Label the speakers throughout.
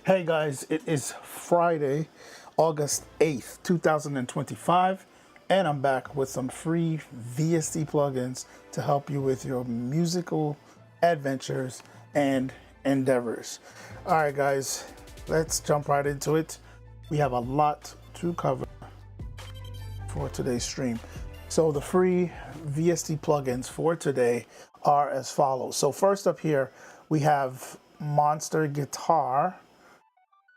Speaker 1: Hey guys, it is Friday, August 8th, 2025, and I'm back with some free VST plugins to help you with your musical adventures and endeavors. All right guys, let's jump right into it. We have a lot to cover for today's stream. So the free VST plugins for today are as follows. So first up here, we have Monster Guitar,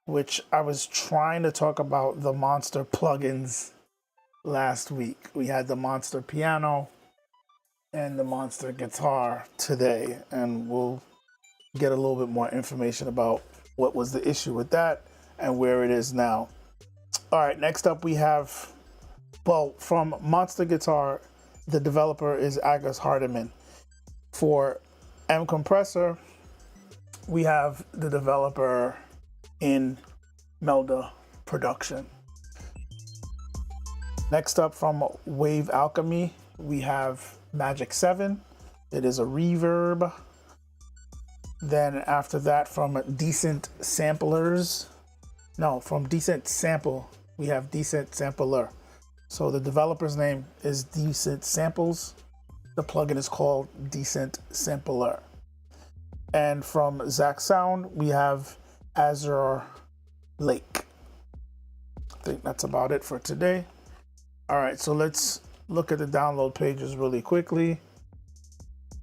Speaker 1: which I was trying to talk about the Monster plugins last week. We had the Monster Piano and the Monster Guitar today, and we'll get a little bit more information about what was the issue with that and where it is now. All right, next up we have, well, from Monster Guitar, the developer is AgusHARDIMAN. For MCompressor, we have the developer in Melda production. Next up from Wave Alchemy, we have Magic 7. It is a reverb. Then after that, from Decent Samplers, from Decent Sample, we have Decent Sampler. So the developer's name is Decent Samples. The plugin is called Decent Sampler. And from Zack Sound, we have Azure Lake. I think that's about it for today. All right, so let's look at the download pages really quickly.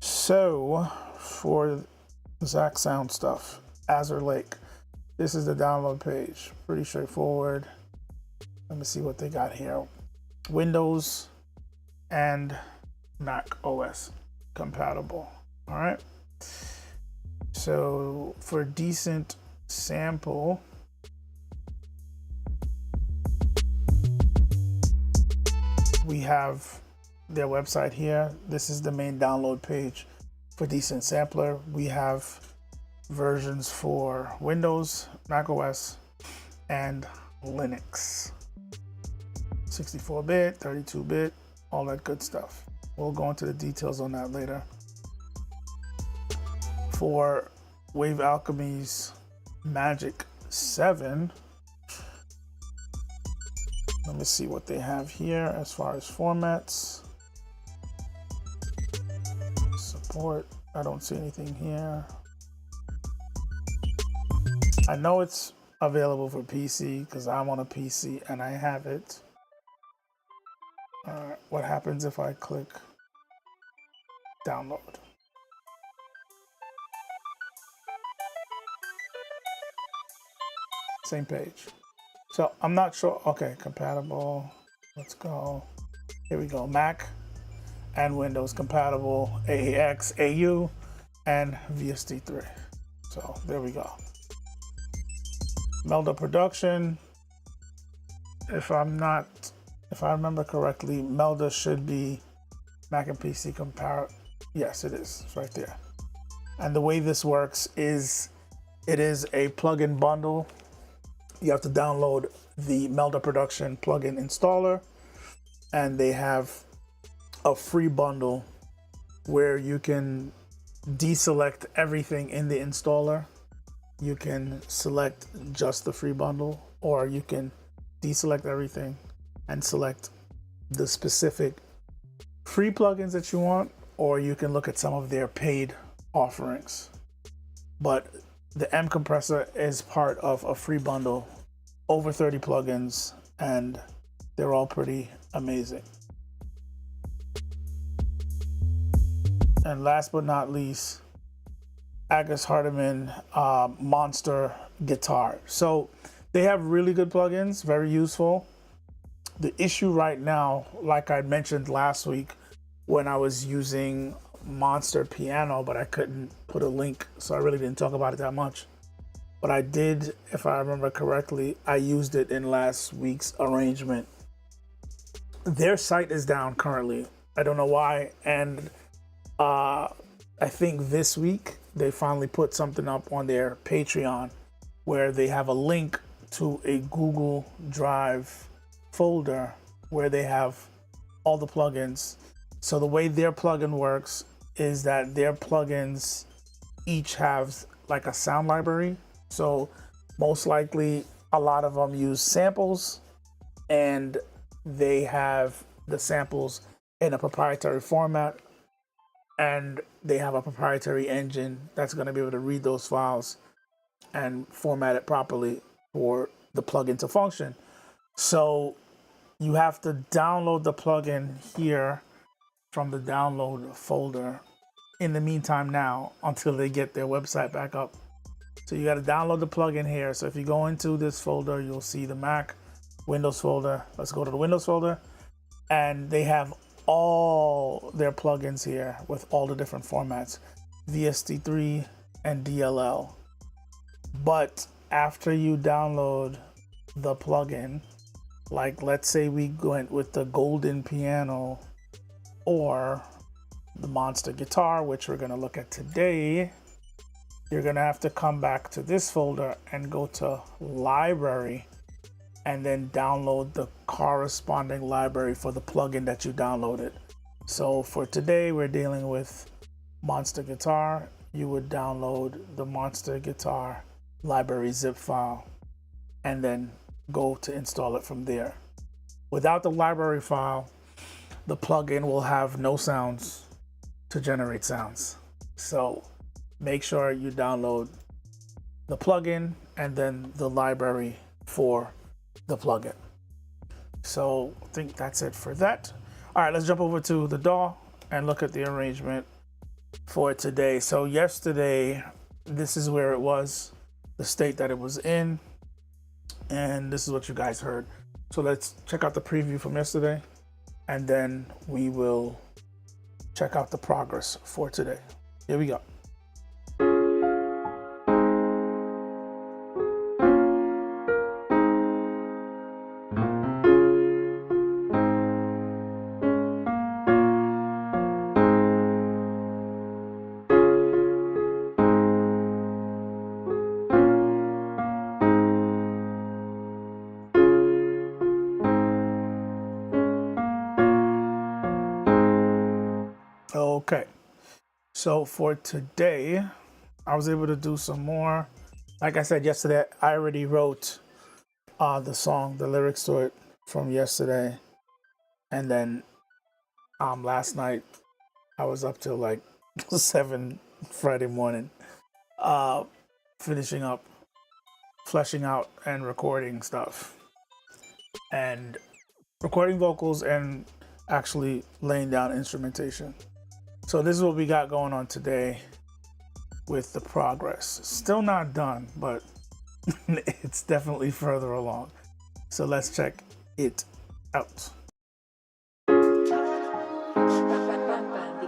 Speaker 1: So for Zack Sound stuff, Azure Lake, this is the download page. Pretty straightforward. Let me see what they got here. Windows and Mac OS compatible. All right. So for Decent Sample, we have their website here. This is the main download page for Decent Sampler. We have versions for Windows, Mac OS, and Linux. 64-bit, 32-bit, all that good stuff. We'll go into the details on that later. For Wave Alchemy's Magic 7, let me see what they have here as far as formats. Support, I don't see anything here. I know it's available for PC because I'm on a PC and I have it. What happens if I click download? Same page. So I'm not sure. Okay, compatible. Let's go. Here we go. Mac and Windows compatible, AAX, AU, and VST3. So there we go. Melda production. If I remember correctly, Melda should be Mac and PC compatible. Yes, it is. It's right there. And the way this works is it is a plugin bundle. You have to download the Melda production plugin installer, and they have a free bundle where you can deselect everything in the installer. You can select just the free bundle, or you can deselect everything and select the specific free plugins that you want, or you can look at some of their paid offerings. But the MCompressor is part of a free bundle, over 30 plugins, and they're all pretty amazing. And last but not least, AgusHARDIMAN Monster Guitar. So they have really good plugins, very useful. The issue right now, like I mentioned last week when I was using Monster Piano, but I couldn't put a link, so I really didn't talk about it that much. But I did, if I remember correctly, I used it in last week's arrangement. Their site is down currently. I don't know why. And I think this week they finally put something up on their Patreon where they have a link to a Google Drive folder where they have all the plugins. So the way their plugin works is that their plugins each have like a sound library. So most likely a lot of them use samples, and they have the samples in a proprietary format, and they have a proprietary engine that's going to be able to read those files and format it properly for the plugin to function. So you have to download the plugin here from the download folder in the meantime now until they get their website back up. So you got to download the plugin here. So if you go into this folder, you'll see the Mac, Windows folder. Let's go to the Windows folder, and they have all their plugins here with all the different formats, VST3 and DLL. But after you download the plugin, like let's say we went with the Golden Piano or the Monster Guitar, which we're going to look at today, you're going to have to come back to this folder and go to Library and then download the corresponding library for the plugin that you downloaded. So for today, we're dealing with Monster Guitar. You would download the Monster Guitar library zip file and then go to install it from there. Without the library file, the plugin will have no sounds to generate sounds. So make sure you download the plugin and then the library for the plugin. So I think that's it for that. All right, let's jump over to the DAW and look at the arrangement for today. So yesterday, this is where it was, the state that it was in, and this is what you guys heard. So let's check out the preview from yesterday, and then we will check out the progress for today. Here we go. Okay, so for today, I was able to do some more. Like I said yesterday, I already wrote the song, the lyrics to it from yesterday. And then last night, I was up till like 7 Friday morning, finishing up, fleshing out and recording stuff. And recording vocals and actually laying down instrumentation. So this is what we got going on today with the progress. Still not done, but it's definitely further along. So let's check it out.
Speaker 2: The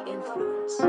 Speaker 2: influence.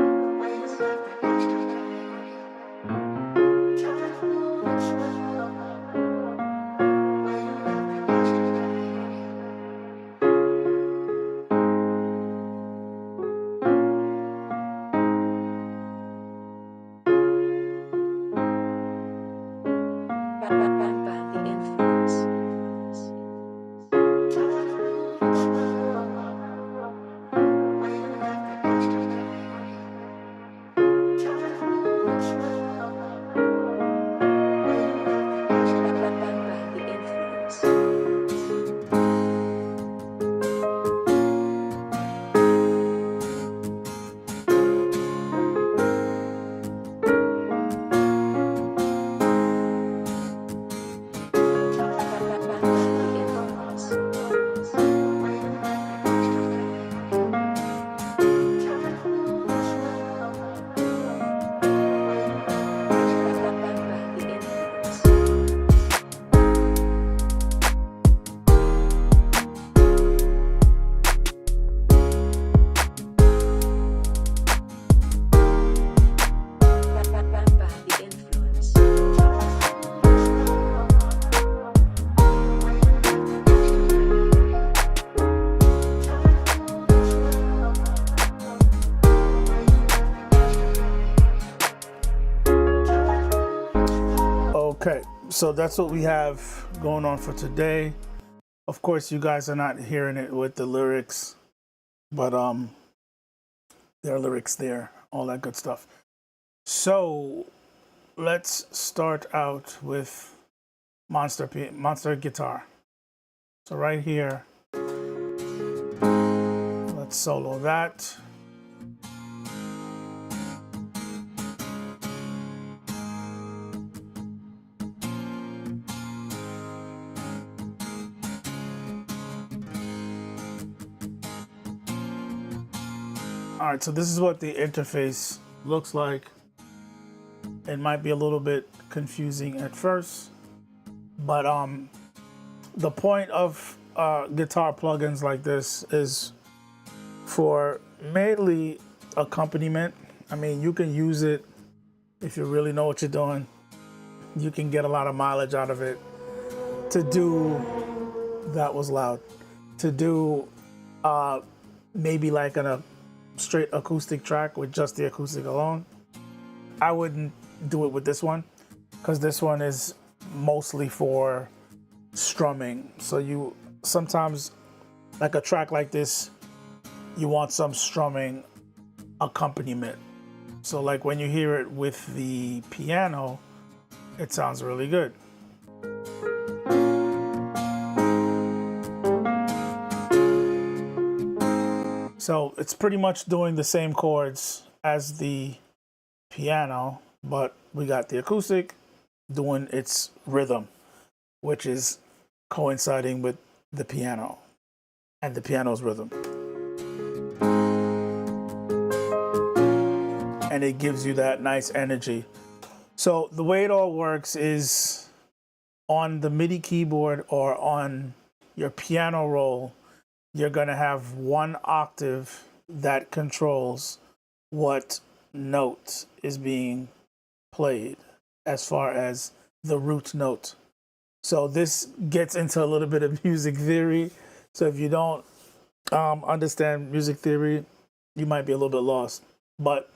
Speaker 1: Okay, so that's what we have going on for today. Of course, you guys are not hearing it with the lyrics, but there are lyrics there, all that good stuff. So let's start out with Monster Guitar. So right here, let's solo that. All right, so this is what the interface looks like. It might be a little bit confusing at first, but the point of guitar plugins like this is for mainly accompaniment. I mean, you can use it if you really know what you're doing. You can get a lot of mileage out of it to do, that was loud, to do maybe like a straight acoustic track with just the acoustic alone. I wouldn't do it with this one because this one is mostly for strumming. So you sometimes, like a track like this, you want some strumming accompaniment. So like when you hear it with the piano, it sounds really good. So it's pretty much doing the same chords as the piano, but we got the acoustic doing its rhythm, which is coinciding with the piano and the piano's rhythm. And it gives you that nice energy. So the way it all works is on the MIDI keyboard or on your piano roll, you're gonna have one octave that controls what note is being played as far as the root note. So this gets into a little bit of music theory. So if you don't understand music theory, you might be a little bit lost. But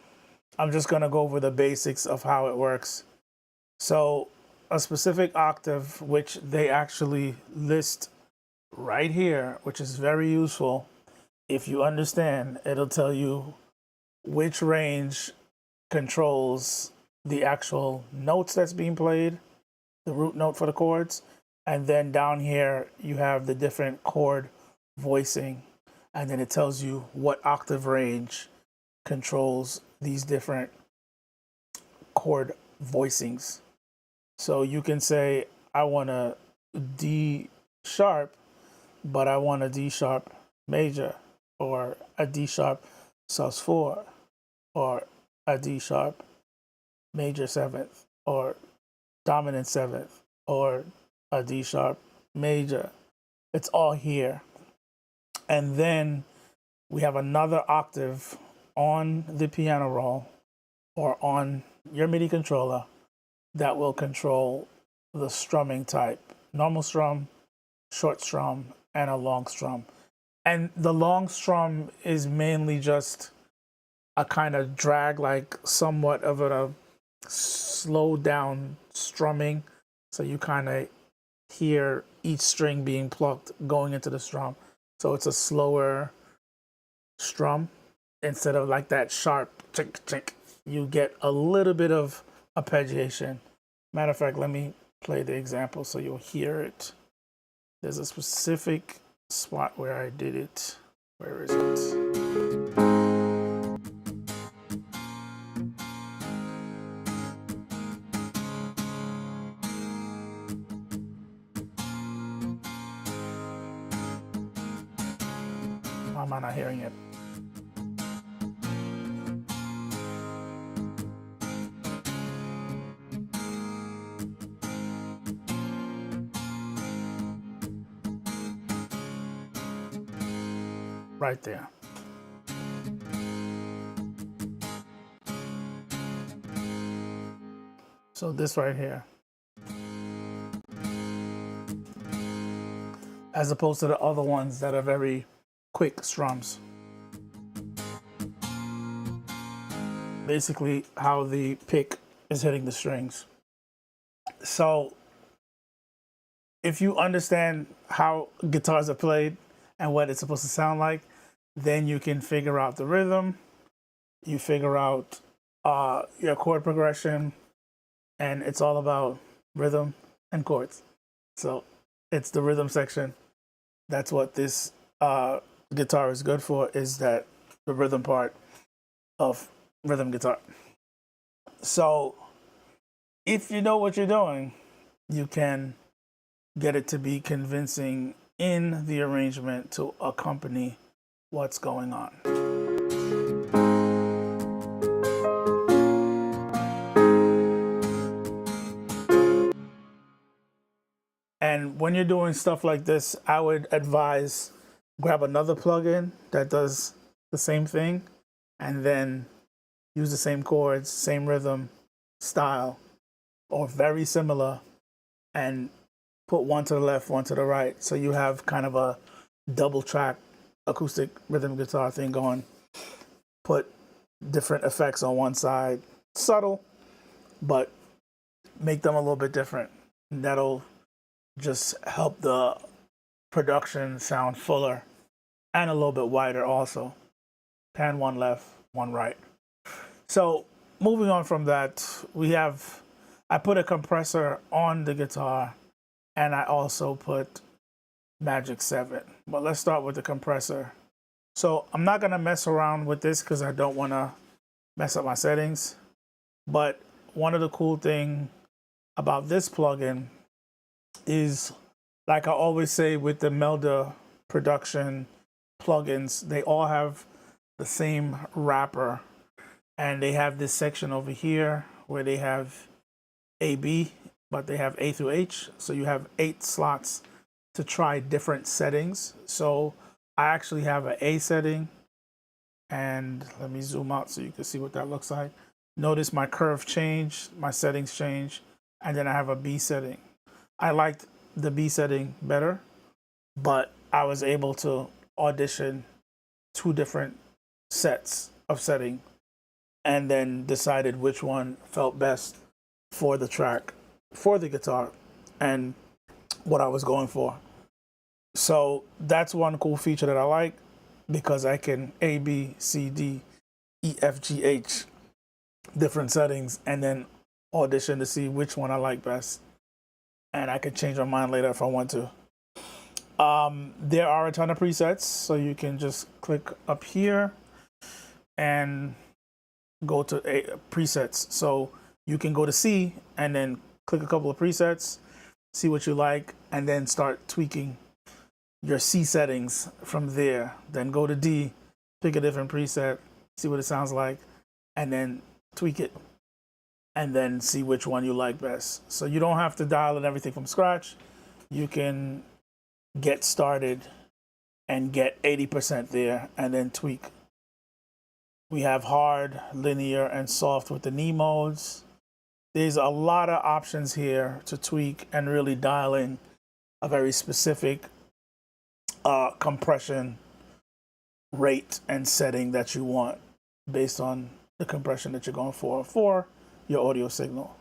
Speaker 1: I'm just gonna go over the basics of how it works. So a specific octave, which they actually list right here, which is very useful. If you understand, it'll tell you which range controls the actual notes that's being played, the root note for the chords, and then down here you have the different chord voicing, and then it tells you what octave range controls these different chord voicings. So you can say, I want a D sharp, but I want a D sharp major, or a D sharp sus4, or a D sharp major seventh, or dominant seventh, or a D sharp major. It's all here. And then we have another octave on the piano roll or on your MIDI controller that will control the strumming type: normal strum, short strum, and a long strum. And the long strum is mainly just a kind of drag, like somewhat of a slow down strumming. So you kind of hear each string being plucked going into the strum. So it's a slower strum instead of like that sharp chink chink. You get a little bit of arpeggiation. Matter of fact, let me play the example so you'll hear it. There's a specific spot where I did it. Where is it? Why am I not hearing it? Right there. So this right here, as opposed to the other ones that are very quick strums. Basically how the pick is hitting the strings. So if you understand how guitars are played and what it's supposed to sound like, then you can figure out the rhythm, you figure out your chord progression, and it's all about rhythm and chords. So it's the rhythm section. That's what this guitar is good for, is that the rhythm part of rhythm guitar. So if you know what you're doing, you can get it to be convincing in the arrangement to accompany what's going on. And when you're doing stuff like this, I would advise grab another plugin that does the same thing and then use the same chords, same rhythm, style, or very similar, and put one to the left, one to the right. So you have kind of a double track acoustic rhythm guitar thing going. Put different effects on one side, subtle, but make them a little bit different. And that'll just help the production sound fuller and a little bit wider also. Pan one left, one right. So moving on from that, I put a compressor on the guitar, and I also put Magic 7. But let's start with the compressor. So I'm not gonna mess around with this because I don't wanna mess up my settings. But one of the cool things about this plugin is, like I always say with the Melda production plugins, they all have the same wrapper, and they have this section over here where they have A, B, but they have A through H. So you have 8 slots to try different settings. So I actually have an A setting, and let me zoom out so you can see what that looks like. Notice my curve changed, my settings changed, and then I have a B setting. I liked the B setting better, but I was able to audition 2 different sets of setting and then decided which one felt best for the track, for the guitar, and what I was going for. So that's one cool feature that I like, because I can A, B, C, D, E, F, G, H, different settings, and then audition to see which one I like best. And I can change my mind later if I want to. There are a ton of presets, so you can just click up here and go to presets. So you can go to C and then click a couple of presets, see what you like, and then start tweaking your C settings from there. Then go to D, pick a different preset, see what it sounds like, and then tweak it, and then see which one you like best. So you don't have to dial in everything from scratch. You can get started and get 80% there and then tweak. We have hard, linear, and soft with the knee modes. There's a lot of options here to tweak and really dial in a very specific compression rate and setting that you want based on the compression that you're going for your audio signal.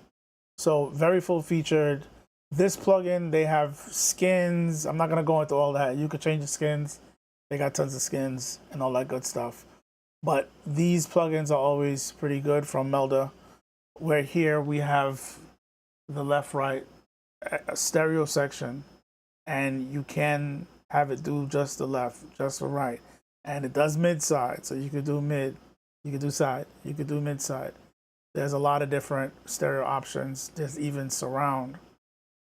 Speaker 1: So very full featured. This plugin, they have skins. I'm not gonna go into all that. You could change the skins. They got tons of skins and all that good stuff. But these plugins are always pretty good from Melda. Where here we have the left-right stereo section, and you can have it do just the left, just the right. And it does mid-side, so you could do mid, you could do side, you could do mid-side. There's a lot of different stereo options. There's even surround.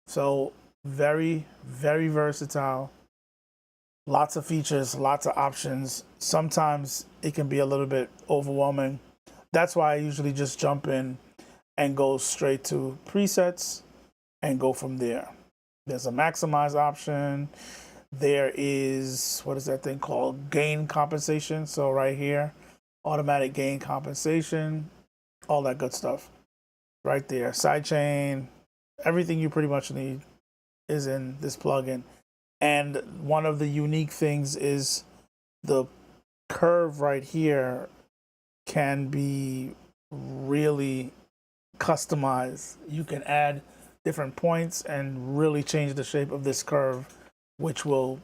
Speaker 1: So very, very versatile. Lots of features, lots of options. Sometimes it can be a little bit overwhelming. That's why I usually just jump in and go straight to presets and go from there. There's a maximize option. There is, what is that thing called? Gain compensation. So right here, automatic gain compensation, all that good stuff. Right there, sidechain, everything you pretty much need is in this plugin. And one of the unique things is the curve right here can be really customized. You can add different points and really change the shape of this curve, which will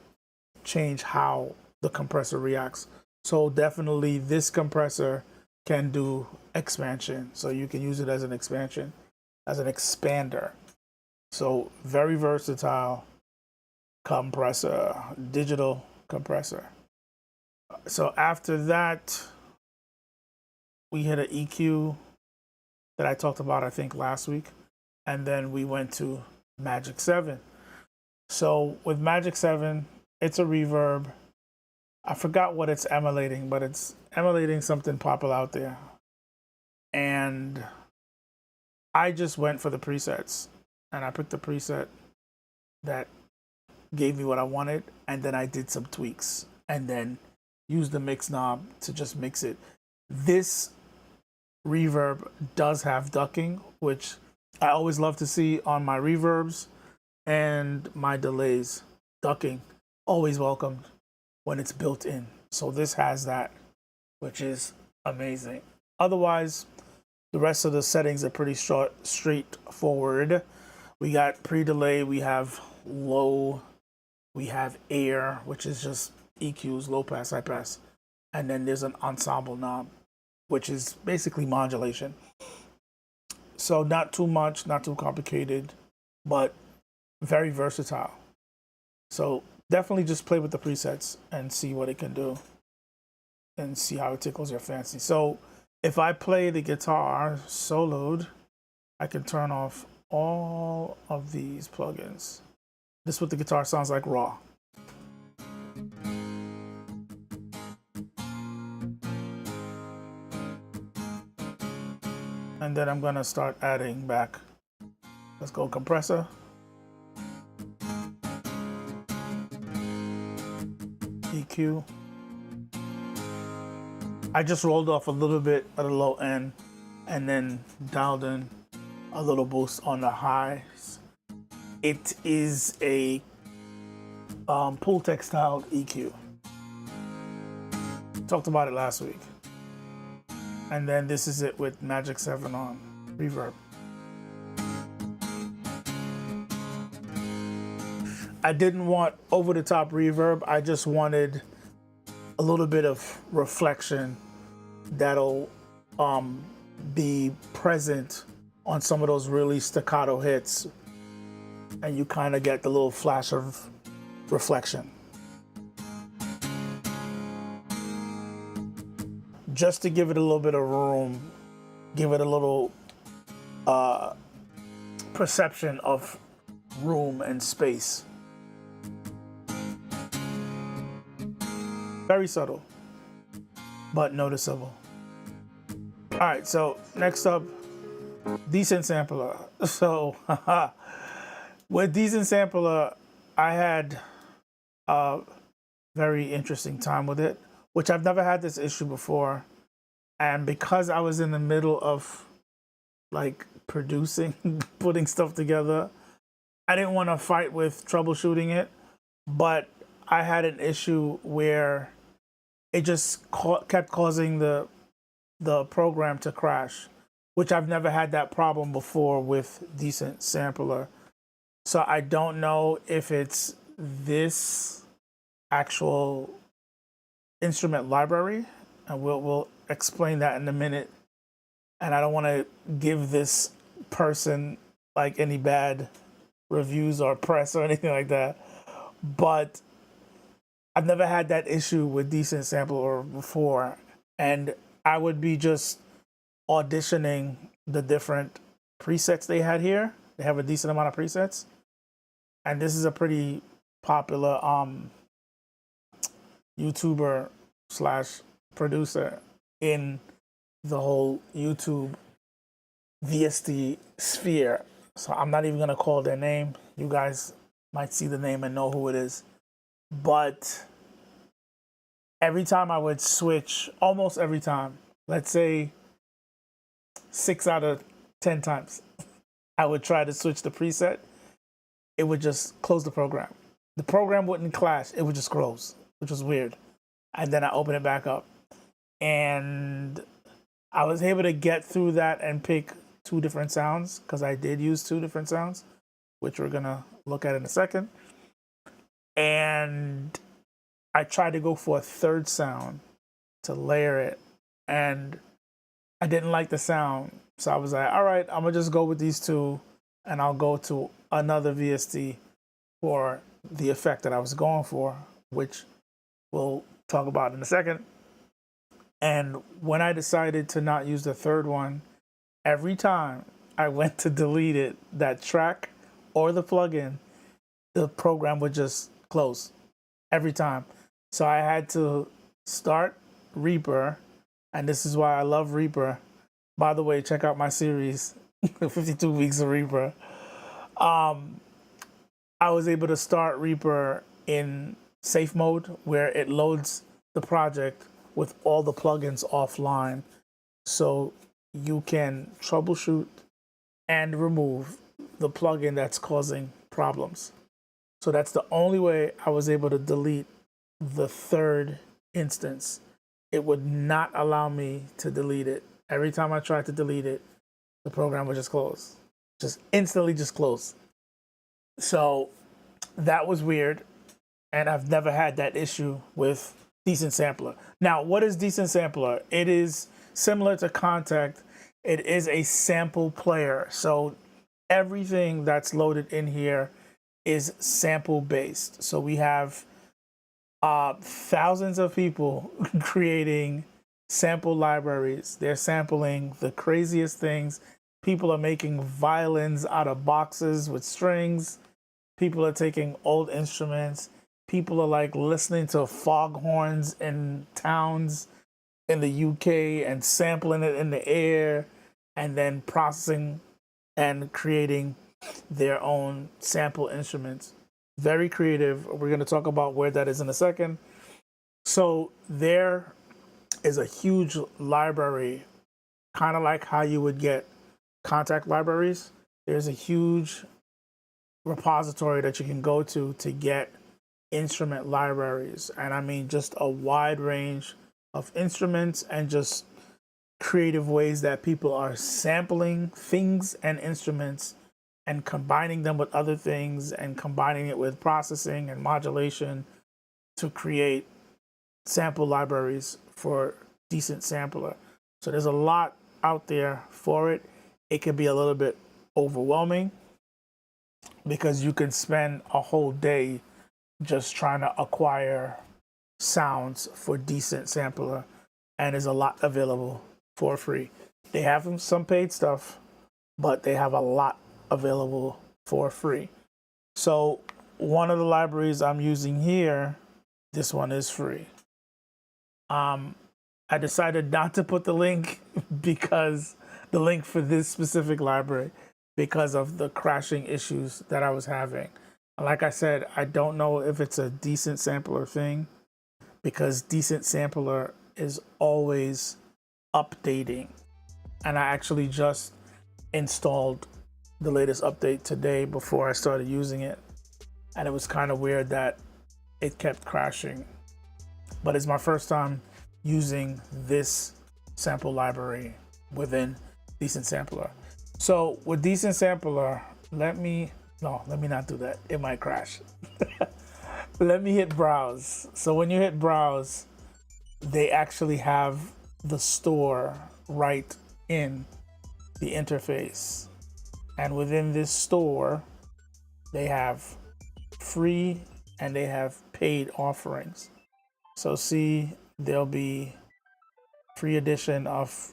Speaker 1: change how the compressor reacts. So definitely this compressor can do expansion. So you can use it as an expansion, as an expander. So very versatile compressor, digital compressor. So after that, we hit an EQ that I talked about, I think, last week. And then we went to Magic 7. So with Magic 7, it's a reverb. I forgot what it's emulating, but it's emulating something popular out there. And I just went for the presets. And I picked the preset that gave me what I wanted. And then I did some tweaks. And then used the mix knob to just mix it. This reverb does have ducking, which I always love to see on my reverbs and my delays. Ducking, always welcomed when it's built in. So this has that, which is amazing. Otherwise, the rest of the settings are pretty straightforward. We got pre-delay, we have low, we have air, which is just EQs, low pass, high pass. And then there's an ensemble knob, which is basically modulation. So not too much, not too complicated, but very versatile. So definitely just play with the presets and see what it can do and see how it tickles your fancy. So if I play the guitar soloed, I can turn off all of these plugins. This is what the guitar sounds like raw. And then I'm gonna start adding back. Let's go compressor. EQ. I just rolled off a little bit at the low end and then dialed in a little boost on the highs. It is a pull textile EQ. Talked about it last week. And then this is it with Magic 7 on reverb. I didn't want over the top reverb. I just wanted a little bit of reflection that'll be present on some of those really staccato hits. And you kind of get the little flash of reflection. Just to give it a little bit of room, give it a little perception of room and space. Very subtle, but noticeable. All right, so next up, decent sampler. So with decent sampler, I had a very interesting time with it, which I've never had this issue before. And because I was in the middle of like producing, putting stuff together, I didn't want to fight with troubleshooting it, but I had an issue where it just kept causing the program to crash, which I've never had that problem before with decent sampler. So I don't know if it's this actual instrument library, and we'll explain that in a minute. And I don't want to give this person like any bad reviews or press or anything like that, but I've never had that issue with decent sampler before, and I would be just auditioning the different presets they had here. They have a decent amount of presets, and this is a pretty popular YouTuber slash producer in the whole YouTube VST sphere. So I'm not even gonna call their name. You guys might see the name and know who it is. But every time I would switch, almost every time, let's say 6 out of 10 times, I would try to switch the preset, it would just close the program. The program wouldn't clash, it would just close, which was weird. And then I open it back up. And I was able to get through that and pick two different sounds, because I did use two different sounds, which we're gonna look at in a second. And I tried to go for a third sound to layer it, and I didn't like the sound. So I was like, all right, I'm gonna just go with these two, and I'll go to another VST for the effect that I was going for, which we'll talk about in a second. And when I decided to not use the third one, every time I went to delete it, that track or the plugin, the program would just close every time. So I had to start Reaper, and this is why I love Reaper. By the way, check out my series, 52 Weeks of Reaper. I was able to start Reaper in safe mode, where it loads the project with all the plugins offline, so you can troubleshoot and remove the plugin that's causing problems. So that's the only way I was able to delete the third instance. It would not allow me to delete it. Every time I tried to delete it, the program would just close. Just instantly just close. So that was weird. And I've never had that issue with Decent Sampler. Now, what is Decent Sampler? It is similar to Contact. It is a sample player. So everything that's loaded in here is sample based. So we have thousands of people creating sample libraries. They're sampling the craziest things. People are making violins out of boxes with strings. People are taking old instruments. People are like listening to foghorns in towns in the UK and sampling it in the air, and then processing and creating their own sample instruments. Very creative. We're going to talk about where that is in a second. So there is a huge library, kind of like how you would get Contact libraries. There's a huge repository that you can go to get instrument libraries. And I mean, just a wide range of instruments and just creative ways that people are sampling things and instruments and combining them with other things and combining it with processing and modulation to create sample libraries for Decent Sampler. So there's a lot out there for it. It can be a little bit overwhelming because you can spend a whole day just trying to acquire sounds for Decent Sampler, and there's a lot available for free. They have some paid stuff, but they have a lot available for free. So one of the libraries I'm using here, this one is free. I decided not to put the link because the link for this specific library, because of the crashing issues that I was having. Like I said, I don't know if it's a Decent Sampler thing, because Decent Sampler is always updating. And I actually just installed the latest update today before I started using it. And it was kind of weird that it kept crashing. But it's my first time using this sample library within Decent Sampler. So with Decent Sampler, let me not do that. It might crash. Let me hit browse. So when you hit browse, they actually have the store right in the interface. And within this store, they have free and they have paid offerings. So see, there'll be free edition of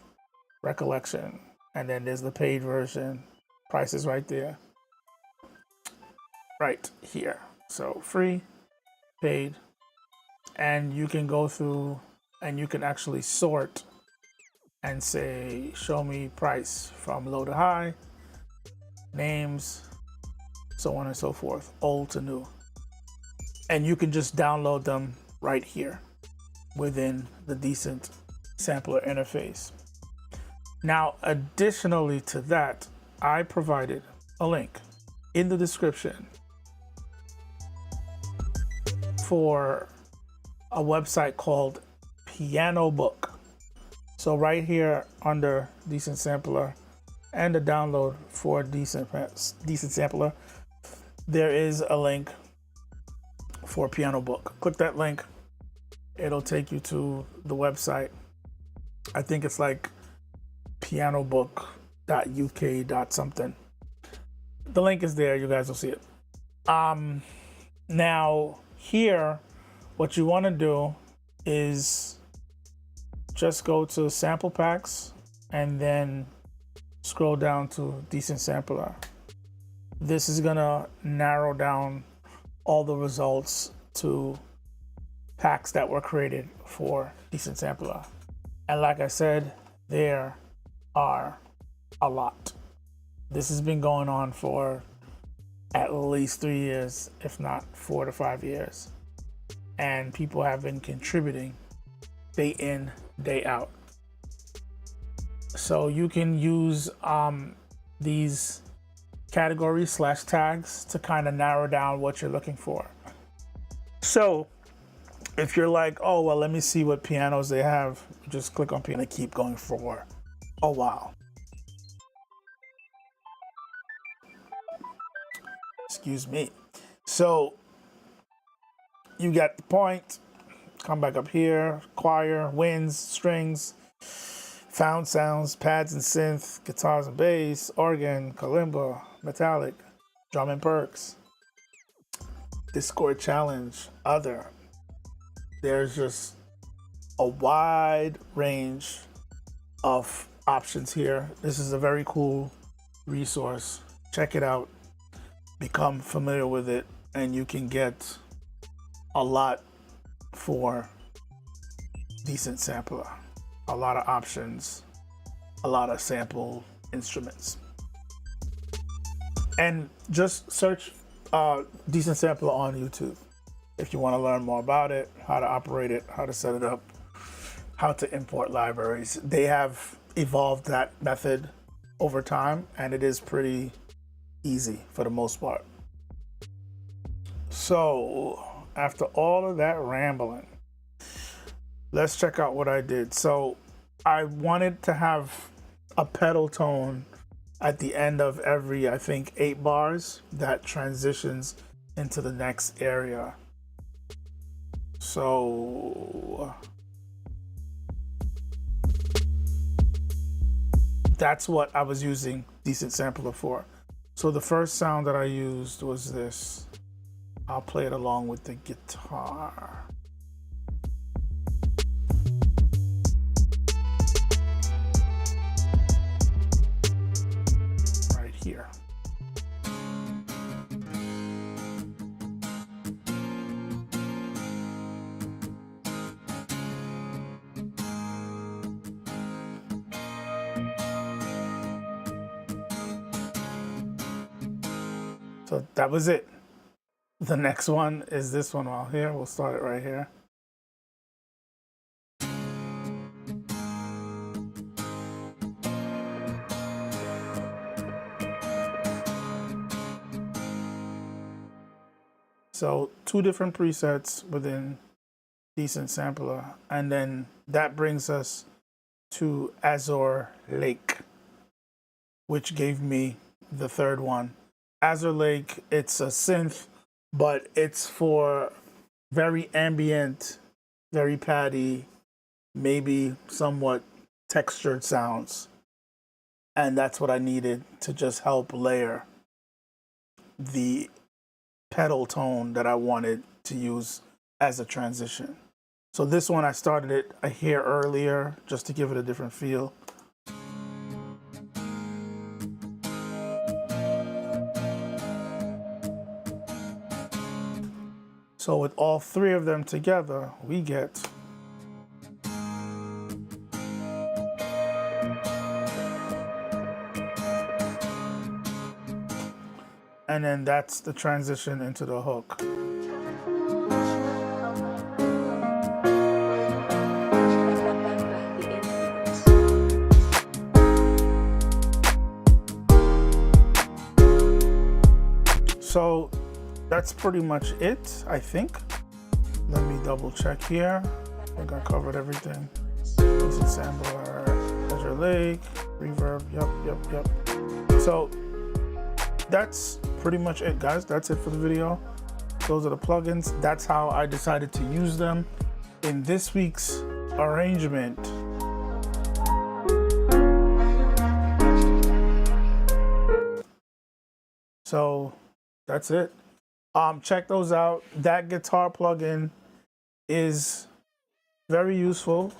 Speaker 1: Recollection, and then there's the paid version. Price is right there, right here. So free, paid, and you can go through and you can actually sort and say, show me price from low to high, names, so on and so forth, old to new. And you can just download them right here within the Decent Sampler interface. Now, additionally to that, I provided a link in the description for a website called Piano Book. So right here under Decent Sampler, and the download for decent sampler, there is a link for Piano Book. Click that link. It'll take you to the website. I think it's like pianobook.uk. something. The link is there. You guys will see it. Now here, what you want to do is just go to sample packs and then scroll down to decent sampler. This is gonna narrow down all the results to packs that were created for decent sampler. And like I said, there are a lot. This has been going on for at least 3 years, if not 4 to 5 years. And people have been contributing day in, day out. So you can use these categories / tags to kind of narrow down what you're looking for. So if you're like, oh, well, let me see what pianos they have, just click on piano and keep going for a while. Excuse me. So you got the point. Come back up here, choir, winds, strings, found sounds, pads and synth, guitars and bass, organ, kalimba, metallic, drum and perks, Discord challenge, other. There's just a wide range of options here. This is a very cool resource. Check it out, become familiar with it, and you can get a lot for decent sampler. A lot of options, a lot of sample instruments. And just search decent sampler on YouTube if you want to learn more about it, how to operate it, how to set it up, how to import libraries. They have evolved that method over time, and it is pretty easy for the most part. So after all of that rambling, let's check out what I did. So I wanted to have a pedal tone at the end of every, I think, 8 bars that transitions into the next area. So that's what I was using decent sampler for. So the first sound that I used was this. I'll play it along with the guitar. Right here. So that was it. The next one is this one right here. We'll start it right here. So 2 different presets within decent sampler. And then that brings us to Azure Lake, which gave me the third one. Azure Lake, it's a synth, but it's for very ambient, very paddy, maybe somewhat textured sounds. And that's what I needed to just help layer the pedal tone that I wanted to use as a transition. So this one, I started it a hair earlier just to give it a different feel. So with all 3 of them together, we get and then that's the transition into the hook. So that's pretty much it, I think. Let me double check here. I think I covered everything. Decent sampler, Azure Lake, reverb, yep. So that's pretty much it, guys. That's it for the video. Those are the plugins. That's how I decided to use them in this week's arrangement. So that's it. Check those out. That guitar plugin is very useful.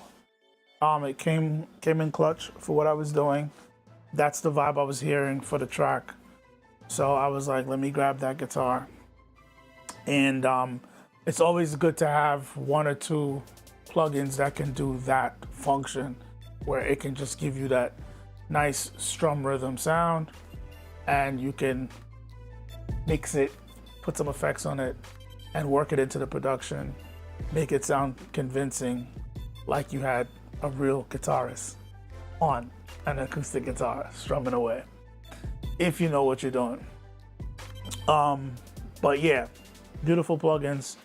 Speaker 1: It came in clutch for what I was doing. That's the vibe I was hearing for the track. So I was like, let me grab that guitar. And it's always good to have one or two plugins that can do that function, where it can just give you that nice strum rhythm sound, and you can mix it, put some effects on it, and work it into the production, make it sound convincing, like you had a real guitarist on an acoustic guitar strumming away, if you know what you're doing. But yeah, beautiful plugins,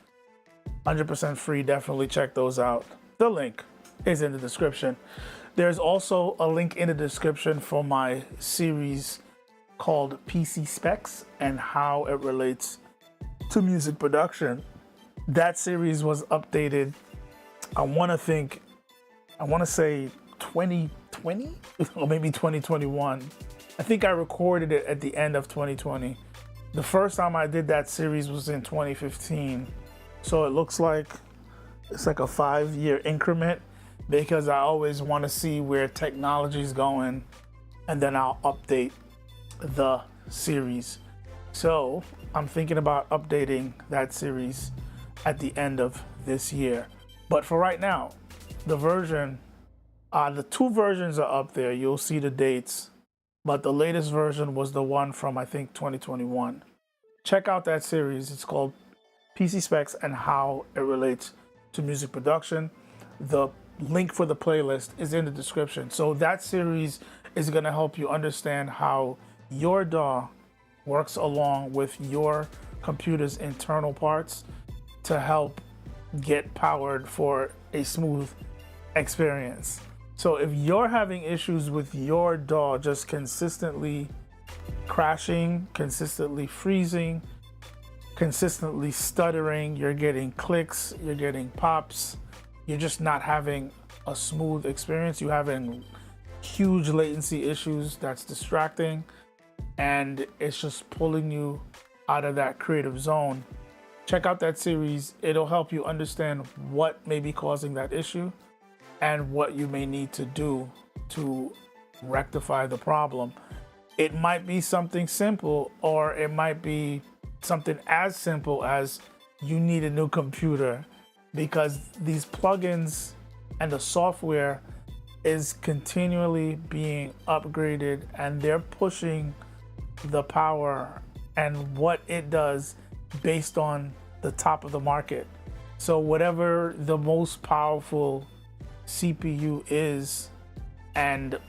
Speaker 1: 100% free. Definitely check those out. The link is in the description. There's also a link in the description for my series called PC Specs and how it relates to music production. That series was updated, I want to say 2020 or maybe 2021. I think I recorded it at the end of 2020. The first time I did that series was in 2015. So it looks like it's like a 5-year increment, because I always want to see where technology is going, and then I'll update the series. So I'm thinking about updating that series at the end of this year. But for right now, the two versions are up there. You'll see the dates, but the latest version was the one from, I think, 2021. Check out that series. It's called PC Specs and how it relates to music production. The link for the playlist is in the description. So that series is going to help you understand how your DAW works along with your computer's internal parts to help get powered for a smooth experience. So if you're having issues with your DAW just consistently crashing, consistently freezing, consistently stuttering, you're getting clicks, you're getting pops, you're just not having a smooth experience, you're having huge latency issues that's distracting, and it's just pulling you out of that creative zone, check out that series. It'll help you understand what may be causing that issue and what you may need to do to rectify the problem. It might be something simple, or it might be something as simple as you need a new computer, because these plugins and the software is continually being upgraded, and they're pushing the power and what it does based on the top of the market. So whatever the most powerful CPU is, and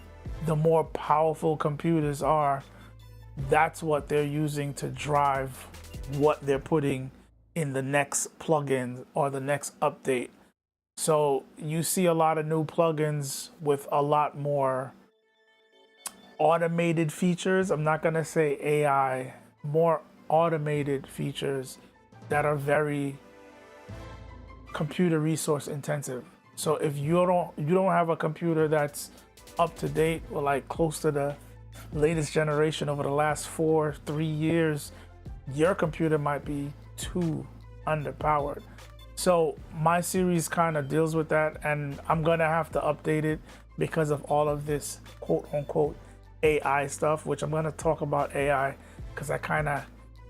Speaker 1: the more powerful computers are, that's what they're using to drive what they're putting in the next plugin or the next update. So you see a lot of new plugins with a lot more automated features. I'm not gonna say AI, more automated features that are very computer resource intensive. So if you don't have a computer that's up to date or like close to the latest generation over the last 3 years, your computer might be too underpowered. So my series kind of deals with that, and I'm gonna have to update it because of all of this quote unquote AI stuff, which I'm gonna talk about AI because I kind of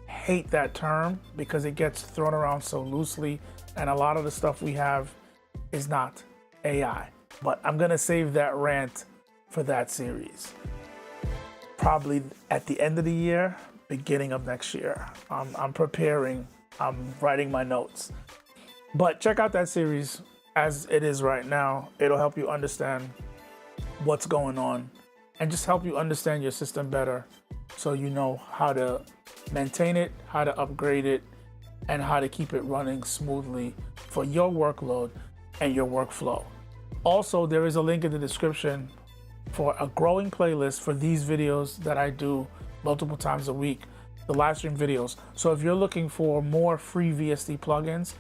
Speaker 1: hate that term because it gets thrown around so loosely, and a lot of the stuff we have is not AI. But I'm gonna save that rant for that series. Probably at the end of the year, beginning of next year. I'm preparing, I'm writing my notes. But check out that series as it is right now. It'll help you understand what's going on and just help you understand your system better, so you know how to maintain it, how to upgrade it, and how to keep it running smoothly for your workload and your workflow. Also, there is a link in the description for a growing playlist for these videos that I do multiple times a week, the live stream videos. So if you're looking for more free VST plugins,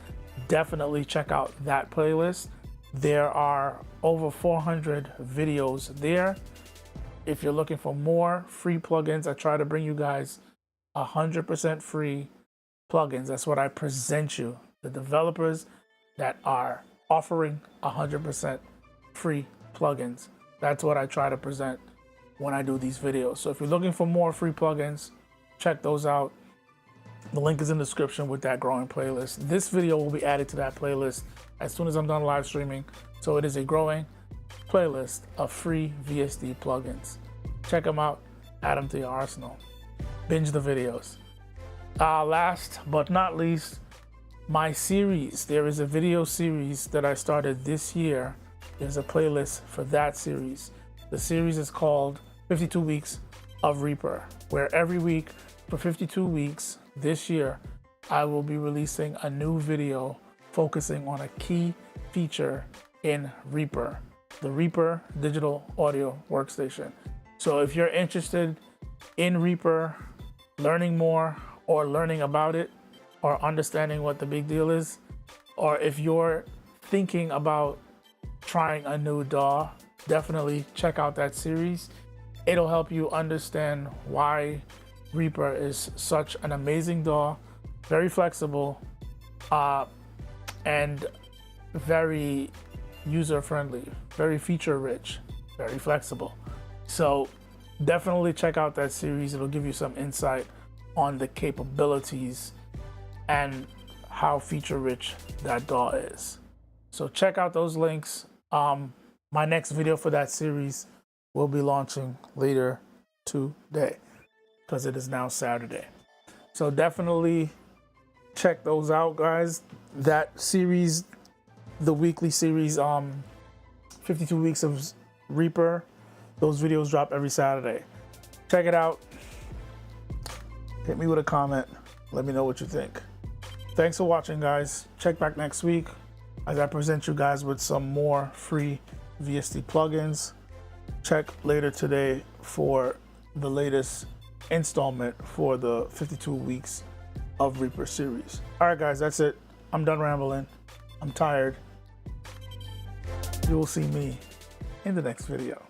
Speaker 1: definitely check out that playlist. There are over 400 videos there. If you're looking for more free plugins, I try to bring you guys 100% free plugins. That's what I present you, the developers that are offering 100% free plugins. That's what I try to present when I do these videos. So if you're looking for more free plugins, check those out. The link is in the description with that growing playlist. This video will be added to that playlist as soon as I'm done live streaming. So it is a growing playlist of free VST plugins. Check them out, add them to your arsenal. Binge the videos. Last but not least, my series. There is a video series that I started this year. There's a playlist for that series. The series is called 52 Weeks of Reaper, where every week for 52 weeks this year, I will be releasing a new video focusing on a key feature in Reaper, the Reaper digital audio workstation. So if you're interested in Reaper, learning more or learning about it or understanding what the big deal is, or if you're thinking about trying a new DAW, definitely check out that series. It'll help you understand why Reaper is such an amazing DAW, very flexible, and very user-friendly, very feature-rich, very flexible. So definitely check out that series. It'll give you some insight on the capabilities and how feature-rich that DAW is. So check out those links. My next video for that series will be launching later today because it is now Saturday. So definitely check those out, guys. That series, the weekly series, 52 Weeks of Reaper, those videos drop every Saturday. Check it out. Hit me with a comment. Let me know what you think. Thanks for watching, guys. Check back next week as I present you guys with some more free VST plugins. Check later today for the latest installment for the 52 Weeks of Reaper series. All right, guys, that's it. I'm done rambling. I'm tired. You will see me in the next video.